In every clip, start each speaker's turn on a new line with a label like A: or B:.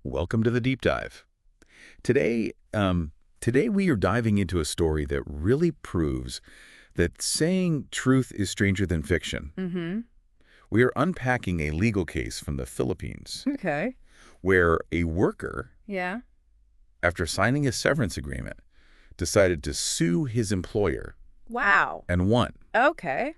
A: Welcome to the deep dive. Today, today we are diving into a story that really proves that saying truth is stranger than fiction.
B: Mm-hmm.
A: We are unpacking a legal case from the Philippines
B: Okay.
A: where a worker,
B: Yeah.
A: after signing a severance agreement, decided to sue his employer
B: Wow.
A: and won.
B: Okay.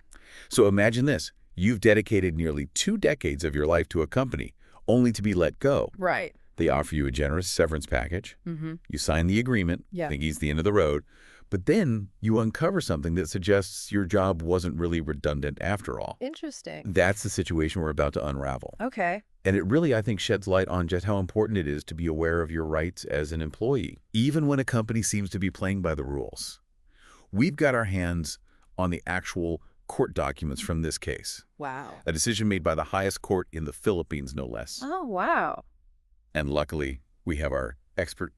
A: So imagine this. You've dedicated nearly 2 decades of your life to a company, only to be let go.
B: Right.
A: They offer you a generous severance package.
B: Mm-hmm.
A: You sign the agreement,
B: Yeah.
A: think he's the end of the road, but then you uncover something that suggests your job wasn't really redundant after all.
B: Interesting.
A: That's the situation we're about to unravel.
B: Okay.
A: And it really, I think, sheds light on just how important it is to be aware of your rights as an employee, even when a company seems to be playing by the rules. We've got our hands on the actual court documents from this case,
B: Wow.
A: a decision made by the highest court in the Philippines, no less.
B: Oh, wow.
A: And luckily, we have our expert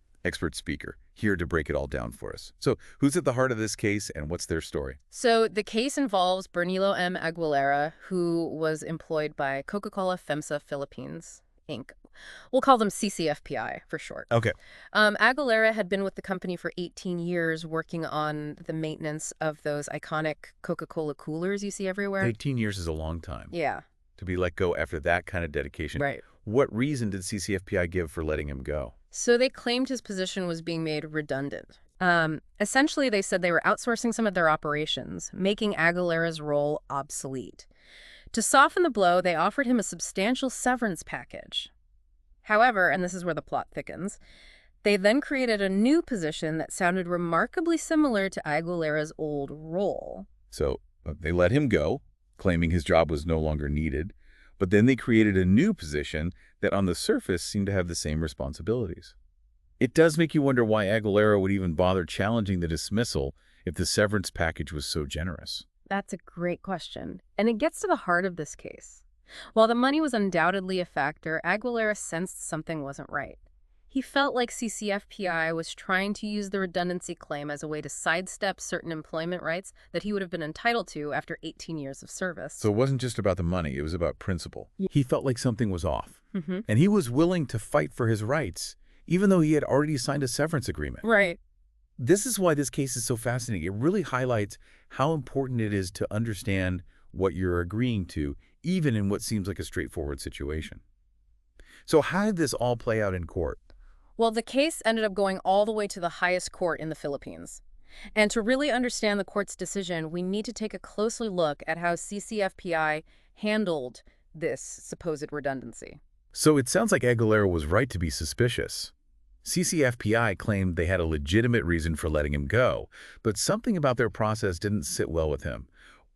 A: speaker here to break it all down for us. So who's at the heart of this case and what's their story?
B: So the case involves Bernilo Aguilera, who was employed by Coca-Cola FEMSA Philippines, Inc. We'll call them CCFPI for short.
A: Okay.
B: Aguilera had been with the company for 18 years working on the maintenance of those iconic Coca-Cola coolers you see everywhere.
A: 18 years is a long time.
B: Yeah.
A: To be let go after that kind of dedication.
B: Right.
A: What reason did CCFPI give for letting him go?
B: So they claimed his position was being made redundant. Essentially, they said they were outsourcing some of their operations, making Aguilera's role obsolete. To soften the blow, they offered him a substantial severance package. However, and this is where the plot thickens, they then created a new position that sounded remarkably similar to Aguilera's old role.
A: So they let him go, claiming his job was no longer needed, but then they created a new position that on the surface seemed to have the same responsibilities. It does make you wonder why Aguilera would even bother challenging the dismissal if the severance package was so generous.
B: That's a great question, and it gets to the heart of this case. While the money was undoubtedly a factor, Aguilera sensed something wasn't right. He felt like CCFPI was trying to use the redundancy claim as a way to sidestep certain employment rights that he would have been entitled to after 18 years of service.
A: So it wasn't just about the money, it was about principle.
B: Yeah.
A: He felt like something was off,
B: Mm-hmm.
A: and he was willing to fight for his rights, even though he had already signed a severance agreement.
B: Right.
A: This is why this case is so fascinating. It really highlights how important it is to understand what you're agreeing to, even in what seems like a straightforward situation. So how did this all play out in court?
B: Well, the case ended up going all the way to the highest court in the Philippines. And to really understand the court's decision, we need to take a closer look at how CCFPI handled this supposed redundancy.
A: So it sounds like Aguilera was right to be suspicious. CCFPI claimed they had a legitimate reason for letting him go, but something about their process didn't sit well with him.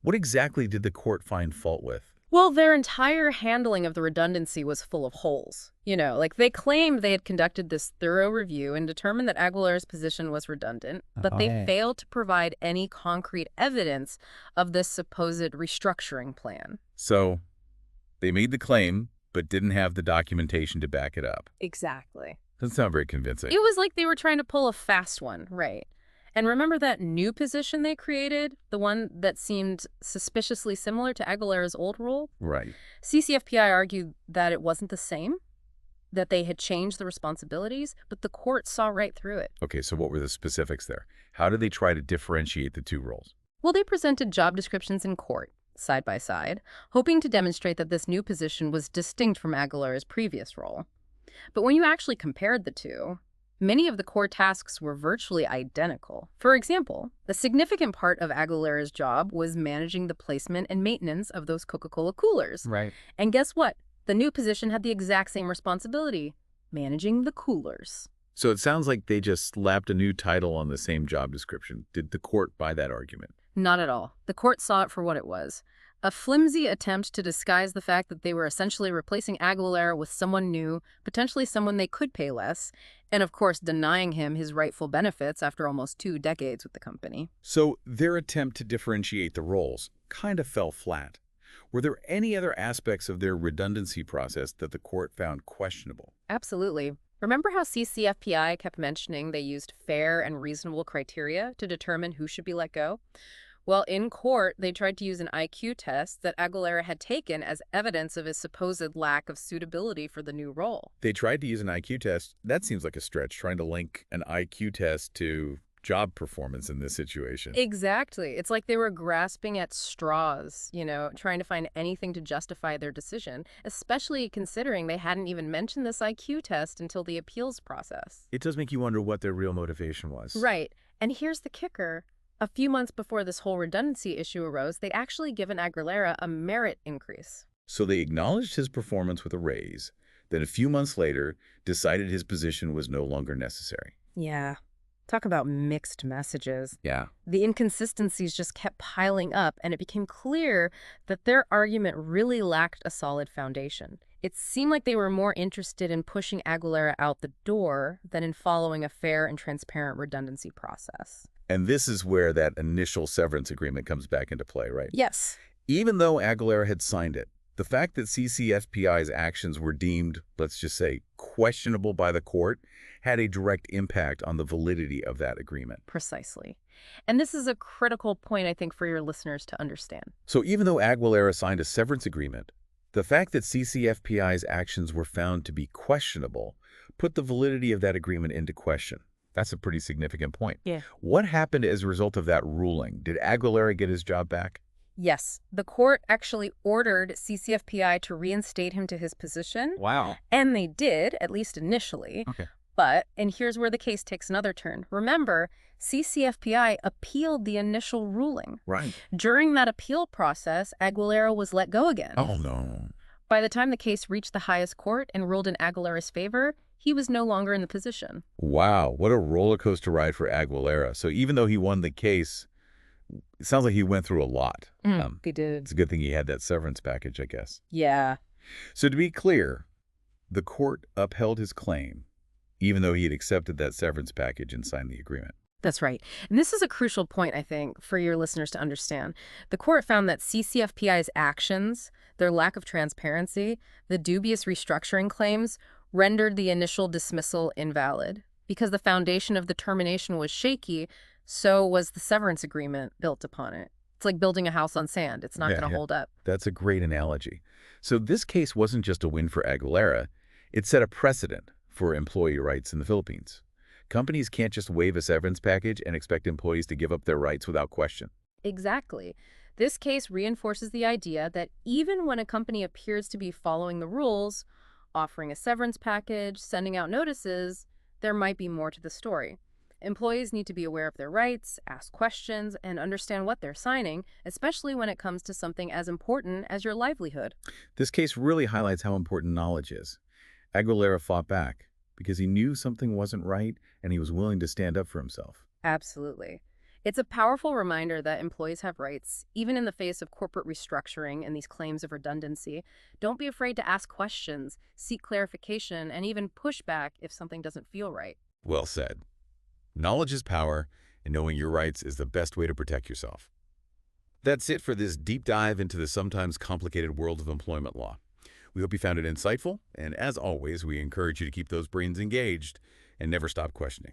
A: What exactly did the court find fault with?
B: Well, their entire handling of the redundancy was full of holes. They claimed they had conducted this thorough review and determined that Aguilera's position was redundant, but they failed to provide any concrete evidence of this supposed restructuring plan.
A: So they made the claim, but didn't have the documentation to back it up.
B: Exactly.
A: Doesn't sound very convincing.
B: It was like they were trying to pull a fast one, right? And remember that new position they created, the one that seemed suspiciously similar to Aguilera's old role?
A: Right.
B: CCFPI argued that it wasn't the same, that they had changed the responsibilities, but the court saw right through it.
A: Okay, so what were the specifics there? How did they try to differentiate the two roles?
B: Well, they presented job descriptions in court, side by side, hoping to demonstrate that this new position was distinct from Aguilera's previous role. But when you actually compared the two, many of the core tasks were virtually identical. For example, a significant part of Aguilera's job was managing the placement and maintenance of those Coca-Cola coolers.
A: Right.
B: And guess what? The new position had the exact same responsibility, managing the coolers.
A: So it sounds like they just slapped a new title on the same job description. Did the court buy that argument?
B: Not at all. The court saw it for what it was. A flimsy attempt to disguise the fact that they were essentially replacing Aguilera with someone new, potentially someone they could pay less, and of course denying him his rightful benefits after almost 2 decades with the company.
A: So their attempt to differentiate the roles kind of fell flat. Were there any other aspects of their redundancy process that the court found questionable?
B: Absolutely. Remember how CCFPI kept mentioning they used fair and reasonable criteria to determine who should be let go? Well, in court, they tried to use an IQ test that Aguilera had taken as evidence of his supposed lack of suitability for the new role.
A: They tried to use an IQ test. That seems like a stretch, trying to link an IQ test to job performance in this situation.
B: Exactly. It's like they were grasping at straws, trying to find anything to justify their decision, especially considering they hadn't even mentioned this IQ test until the appeals process.
A: It does make you wonder what their real motivation was.
B: Right. And here's the kicker. A few months before this whole redundancy issue arose, they'd actually given Aguilera a merit increase.
A: So they acknowledged his performance with a raise, then a few months later decided his position was no longer necessary.
B: Yeah. Talk about mixed messages.
A: Yeah.
B: The inconsistencies just kept piling up, and it became clear that their argument really lacked a solid foundation. It seemed like they were more interested in pushing Aguilera out the door than in following a fair and transparent redundancy process.
A: And this is where that initial severance agreement comes back into play, right?
B: Yes.
A: Even though Aguilera had signed it, the fact that CCFPI's actions were deemed, let's just say, questionable by the court had a direct impact on the validity of that agreement.
B: Precisely. And this is a critical point, I think, for your listeners to understand.
A: So even though Aguilera signed a severance agreement, the fact that CCFPI's actions were found to be questionable put the validity of that agreement into question. That's a pretty significant point.
B: Yeah.
A: What happened as a result of that ruling? Did Aguilera get his job back?
B: Yes, the court actually ordered CCFPI to reinstate him to his position.
A: Wow.
B: And they did, at least initially.
A: Okay.
B: But, and here's where the case takes another turn. Remember, CCFPI appealed the initial ruling.
A: Right.
B: During that appeal process, Aguilera was let go again.
A: Oh, no.
B: By the time the case reached the highest court and ruled in Aguilera's favor, he was no longer in the position.
A: Wow, what a roller coaster ride for Aguilera. So even though he won the case, it sounds like he went through a lot.
B: He did.
A: It's a good thing he had that severance package, I guess.
B: Yeah.
A: So to be clear, the court upheld his claim, even though he had accepted that severance package and signed the agreement.
B: That's right. And this is a crucial point, I think, for your listeners to understand. The court found that CCFPI's actions, their lack of transparency, the dubious restructuring claims, rendered the initial dismissal invalid. Because the foundation of the termination was shaky, so was the severance agreement built upon it. It's like building a house on sand. It's not going to hold up.
A: That's a great analogy. So this case wasn't just a win for Aguilera. It set a precedent for employee rights in the Philippines. Companies can't just waive a severance package and expect employees to give up their rights without question.
B: Exactly. This case reinforces the idea that even when a company appears to be following the rules, offering a severance package, sending out notices, there might be more to the story. Employees need to be aware of their rights, ask questions, and understand what they're signing, especially when it comes to something as important as your livelihood.
A: This case really highlights how important knowledge is. Aguilera fought back because he knew something wasn't right and he was willing to stand up for himself.
B: Absolutely. It's a powerful reminder that employees have rights, even in the face of corporate restructuring and these claims of redundancy. Don't be afraid to ask questions, seek clarification, and even push back if something doesn't feel right.
A: Well said. Knowledge is power, and knowing your rights is the best way to protect yourself. That's it for this deep dive into the sometimes complicated world of employment law. We hope you found it insightful, and as always, we encourage you to keep those brains engaged and never stop questioning.